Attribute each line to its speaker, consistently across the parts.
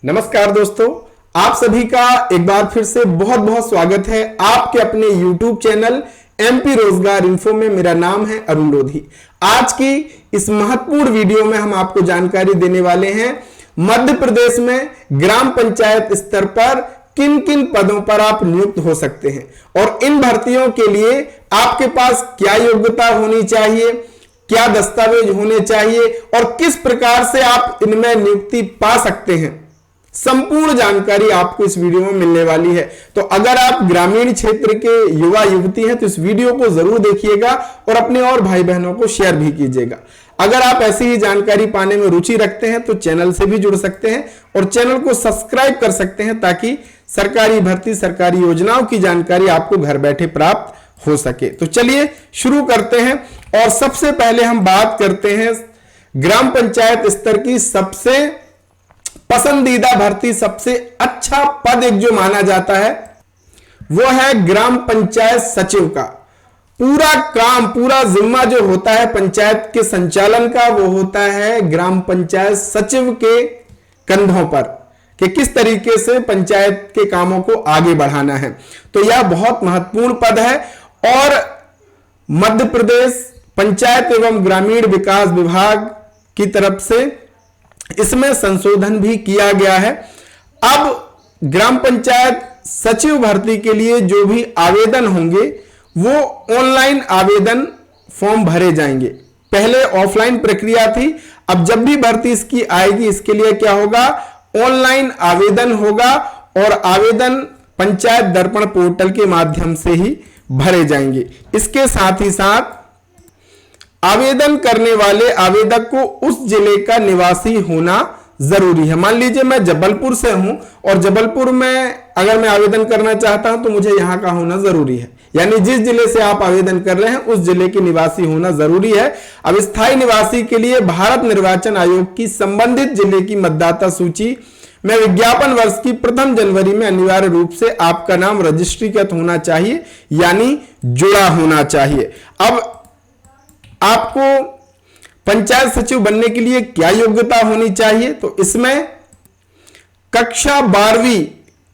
Speaker 1: नमस्कार दोस्तों, आप सभी का एक बार फिर से बहुत बहुत स्वागत है आपके अपने YouTube चैनल MP रोजगार इन्फो में। मेरा नाम है अरुण लोधी। आज की इस महत्वपूर्ण वीडियो में हम आपको जानकारी देने वाले हैं मध्य प्रदेश में ग्राम पंचायत स्तर पर किन किन पदों पर आप नियुक्त हो सकते हैं और इन भर्तियों के लिए आपके पास क्या योग्यता होनी चाहिए, क्या दस्तावेज होने चाहिए और किस प्रकार से आप इनमें नियुक्ति पा सकते हैं। संपूर्ण जानकारी आपको इस वीडियो में मिलने वाली है। तो अगर आप ग्रामीण क्षेत्र के युवा युवती हैं तो इस वीडियो को जरूर देखिएगा और अपने और भाई बहनों को शेयर भी कीजिएगा। अगर आप ऐसी ही जानकारी पाने में रुचि रखते हैं तो चैनल से भी जुड़ सकते हैं और चैनल को सब्सक्राइब कर सकते हैं ताकि सरकारी भर्ती, सरकारी योजनाओं की जानकारी आपको घर बैठे प्राप्त हो सके। तो चलिए शुरू करते हैं और सबसे पहले हम बात करते हैं ग्राम पंचायत स्तर की सबसे पसंदीदा भर्ती, सबसे अच्छा पद एक जो माना जाता है वो है ग्राम पंचायत सचिव का। पूरा काम, पूरा जिम्मा जो होता है पंचायत के संचालन का वो होता है ग्राम पंचायत सचिव के कंधों पर कि किस तरीके से पंचायत के कामों को आगे बढ़ाना है। तो यह बहुत महत्वपूर्ण पद है और मध्य प्रदेश पंचायत एवं ग्रामीण विकास विभाग की तरफ से इसमें संशोधन भी किया गया है। अब ग्राम पंचायत सचिव भर्ती के लिए जो भी आवेदन होंगे वो ऑनलाइन आवेदन फॉर्म भरे जाएंगे। पहले ऑफलाइन प्रक्रिया थी, अब जब भी भर्ती इसकी आएगी इसके लिए क्या होगा, ऑनलाइन आवेदन होगा और आवेदन पंचायत दर्पण पोर्टल के माध्यम से ही भरे जाएंगे। इसके साथ ही साथ आवेदन करने वाले आवेदक को उस जिले का निवासी होना जरूरी है। मान लीजिए मैं जबलपुर से हूं और जबलपुर में अगर मैं आवेदन करना चाहता हूं तो मुझे यहां का होना जरूरी है। यानी जिस जिले से आप आवेदन कर रहे हैं उस जिले के निवासी होना जरूरी है। अब स्थायी निवासी के लिए भारत निर्वाचन आयोग की संबंधित जिले की मतदाता सूची में विज्ञापन वर्ष की प्रथम जनवरी में अनिवार्य रूप से आपका नाम रजिस्ट्रीकृत होना चाहिए, यानी जुड़ा होना चाहिए। अब आपको पंचायत सचिव बनने के लिए क्या योग्यता होनी चाहिए, तो इसमें कक्षा 12वीं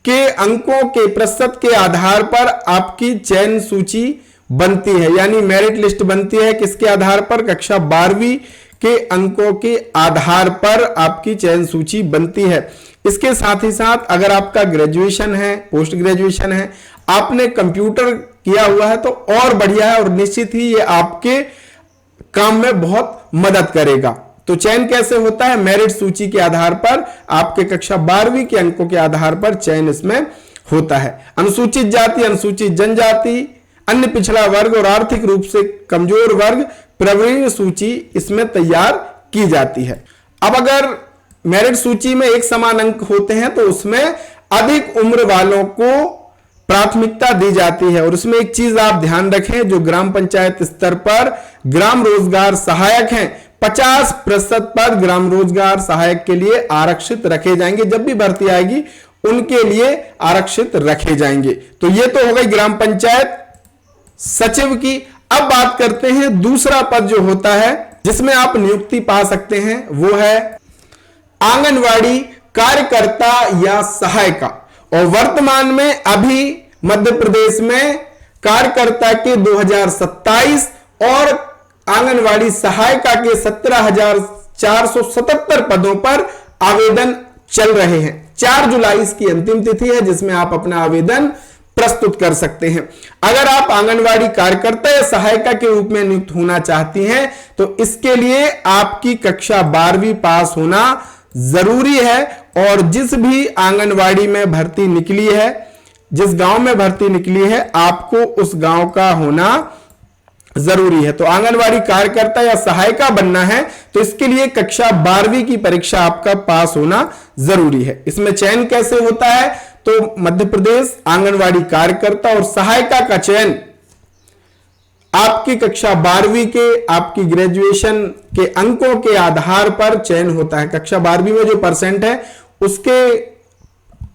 Speaker 1: के अंकों के प्रतिशत के आधार पर आपकी चयन सूची बनती है, यानी मेरिट लिस्ट बनती है। किसके आधार पर, कक्षा 12वीं के अंकों के आधार पर आपकी चयन सूची बनती है। इसके साथ ही साथ अगर आपका ग्रेजुएशन है, पोस्ट ग्रेजुएशन है, आपने कंप्यूटर किया हुआ है तो और बढ़िया है और निश्चित ही ये आपके काम में बहुत मदद करेगा। तो चयन कैसे होता है, मेरिट सूची के आधार पर आपके कक्षा 12वीं के अंकों के आधार पर चयन इसमें होता है। अनुसूचित जाति, अनुसूचित जनजाति, अन्य पिछड़ा वर्ग और आर्थिक रूप से कमजोर वर्ग प्रवीण सूची इसमें तैयार की जाती है। अब अगर मेरिट सूची में एक समान अंक होते हैं तो उसमें अधिक उम्र वालों को प्राथमिकता दी जाती है। और इसमें एक चीज आप ध्यान रखें, जो ग्राम पंचायत स्तर पर ग्राम रोजगार सहायक हैं 50% पद ग्राम रोजगार सहायक के लिए आरक्षित रखे जाएंगे। जब भी भर्ती आएगी उनके लिए आरक्षित रखे जाएंगे। तो ये तो हो गई ग्राम पंचायत सचिव की। अब बात करते हैं दूसरा पद जो होता है जिसमें आप नियुक्ति पा सकते हैं, वो है आंगनवाड़ी कार्यकर्ता या सहायिका। और वर्तमान में अभी मध्य प्रदेश में कार्यकर्ता के 2027 और आंगनवाड़ी सहायिका के 17,477 पदों पर आवेदन चल रहे हैं। 4 जुलाई इसकी अंतिम तिथि है जिसमें आप अपना आवेदन प्रस्तुत कर सकते हैं। अगर आप आंगनवाड़ी कार्यकर्ता या सहायिका के रूप में नियुक्त होना चाहती हैं तो इसके लिए आपकी कक्षा 12वीं पास होना जरूरी है। और जिस भी आंगनवाड़ी में भर्ती निकली है, जिस गांव में भर्ती निकली है, आपको उस गांव का होना जरूरी है। तो आंगनवाड़ी कार्यकर्ता या सहायिका बनना है तो इसके लिए कक्षा 12वीं की परीक्षा आपका पास होना जरूरी है। इसमें चयन कैसे होता है, तो मध्य प्रदेश आंगनवाड़ी कार्यकर्ता और सहायिका का चयन आपकी कक्षा 12वीं के आपकी ग्रेजुएशन के अंकों के आधार पर चयन होता है। कक्षा 12वीं में जो परसेंट है उसके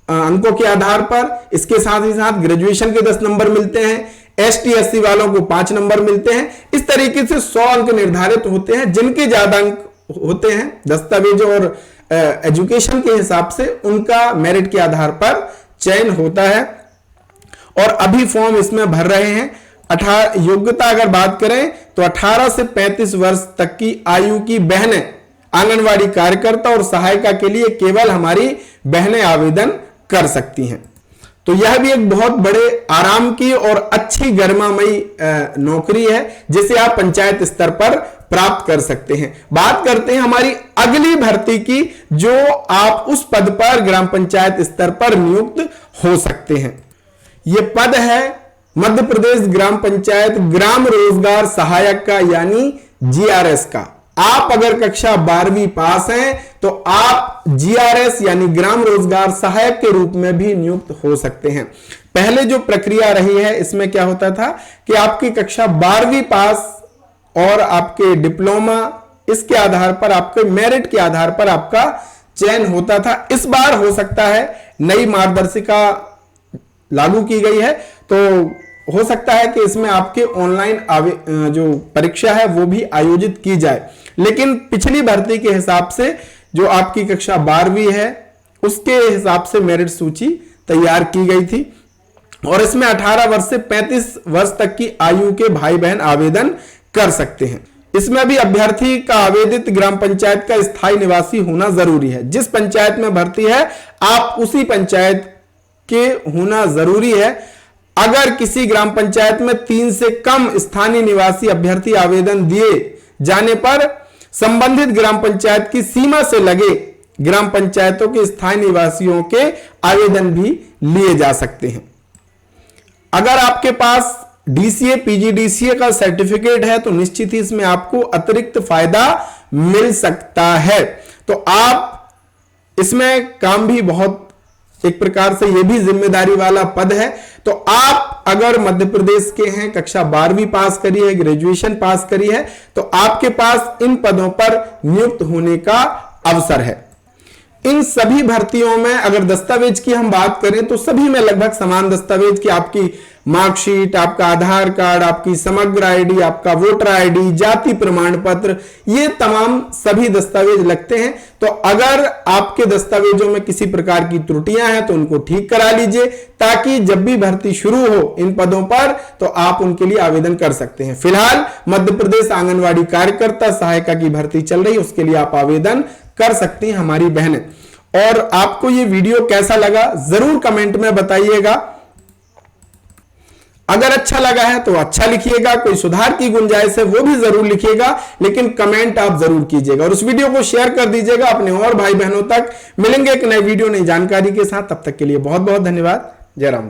Speaker 1: अंकों के आधार पर। इसके साथ ही साथ ग्रेजुएशन के 10 नंबर मिलते हैं, ST SC वालों को 5 नंबर मिलते हैं। इस तरीके से 100 अंक निर्धारित होते हैं। जिनके ज्यादा अंक होते हैं दस्तावेज और एजुकेशन के हिसाब से उनका मेरिट के आधार पर चयन होता है। और अभी फॉर्म इसमें भर रहे हैं। योग्यता अगर बात करें तो 18 से 35 वर्ष तक की आयु की बहनें आंगनवाड़ी कार्यकर्ता और सहायिका के लिए केवल हमारी बहनें आवेदन कर सकती हैं। तो यह भी एक बहुत बड़े आराम की और अच्छी गरिमामयी नौकरी है जिसे आप पंचायत स्तर पर प्राप्त कर सकते हैं। बात करते हैं हमारी अगली भर्ती की, जो आप उस पद पर ग्राम पंचायत स्तर पर नियुक्त हो सकते हैं। यह पद है मध्य प्रदेश ग्राम पंचायत ग्राम रोजगार सहायक का, यानी जीआरएस का। आप अगर कक्षा 12वीं पास हैं तो आप जीआरएस यानी ग्राम रोजगार सहायक के रूप में भी नियुक्त हो सकते हैं। पहले जो प्रक्रिया रही है इसमें क्या होता था कि आपकी कक्षा 12वीं पास और आपके डिप्लोमा, इसके आधार पर, आपके मेरिट के आधार पर आपका चयन होता था। इस बार हो सकता है नई मार्गदर्शिका लागू की गई है, तो हो सकता है कि इसमें आपके ऑनलाइन जो परीक्षा है वो भी आयोजित की जाए। लेकिन पिछली भर्ती के हिसाब से जो आपकी कक्षा 12वीं है उसके हिसाब से मेरिट सूची तैयार की गई थी और इसमें 18 वर्ष से 35 वर्ष तक की आयु के भाई बहन आवेदन कर सकते हैं। इसमें भी अभ्यर्थी का आवेदित ग्राम पंचायत का स्थायी निवासी होना जरूरी है। जिस पंचायत में भर्ती है आप उसी पंचायत के होना जरूरी है। अगर किसी ग्राम पंचायत में 3 से कम स्थानीय निवासी अभ्यर्थी आवेदन दिए जाने पर संबंधित ग्राम पंचायत की सीमा से लगे ग्राम पंचायतों के स्थायी निवासियों के आवेदन भी लिए जा सकते हैं। अगर आपके पास डीसीए पीजीडीसीए का सर्टिफिकेट है तो निश्चित ही इसमें आपको अतिरिक्त फायदा मिल सकता है। तो आप इसमें काम भी बहुत एक प्रकार से यह भी जिम्मेदारी वाला पद है। तो आप अगर मध्य प्रदेश के हैं, कक्षा 12वीं पास करी है, ग्रेजुएशन पास करी है, तो आपके पास इन पदों पर नियुक्त होने का अवसर है। इन सभी भर्तियों में अगर दस्तावेज की हम बात करें तो सभी में लगभग समान दस्तावेज की आपकी मार्कशीट, आपका आधार कार्ड, आपकी समग्र आईडी, आपका वोटर आईडी, जाति प्रमाण पत्र, ये तमाम सभी दस्तावेज लगते हैं। तो अगर आपके दस्तावेजों में किसी प्रकार की त्रुटियां हैं तो उनको ठीक करा लीजिए ताकि जब भी भर्ती शुरू हो इन पदों पर तो आप उनके लिए आवेदन कर सकते हैं। फिलहाल मध्य प्रदेश आंगनवाड़ी कार्यकर्ता सहायिका की भर्ती चल रही है, उसके लिए आप आवेदन कर सकती हैं हमारी बहनें। और आपको ये वीडियो कैसा लगा जरूर कमेंट में बताइएगा। अगर अच्छा लगा है तो अच्छा लिखिएगा, कोई सुधार की गुंजाइश है वो भी जरूर लिखिएगा, लेकिन कमेंट आप जरूर कीजिएगा और उस वीडियो को शेयर कर दीजिएगा अपने और भाई बहनों तक। मिलेंगे एक नए वीडियो नई जानकारी के साथ, तब तक के लिए बहुत बहुत धन्यवाद। जय राम।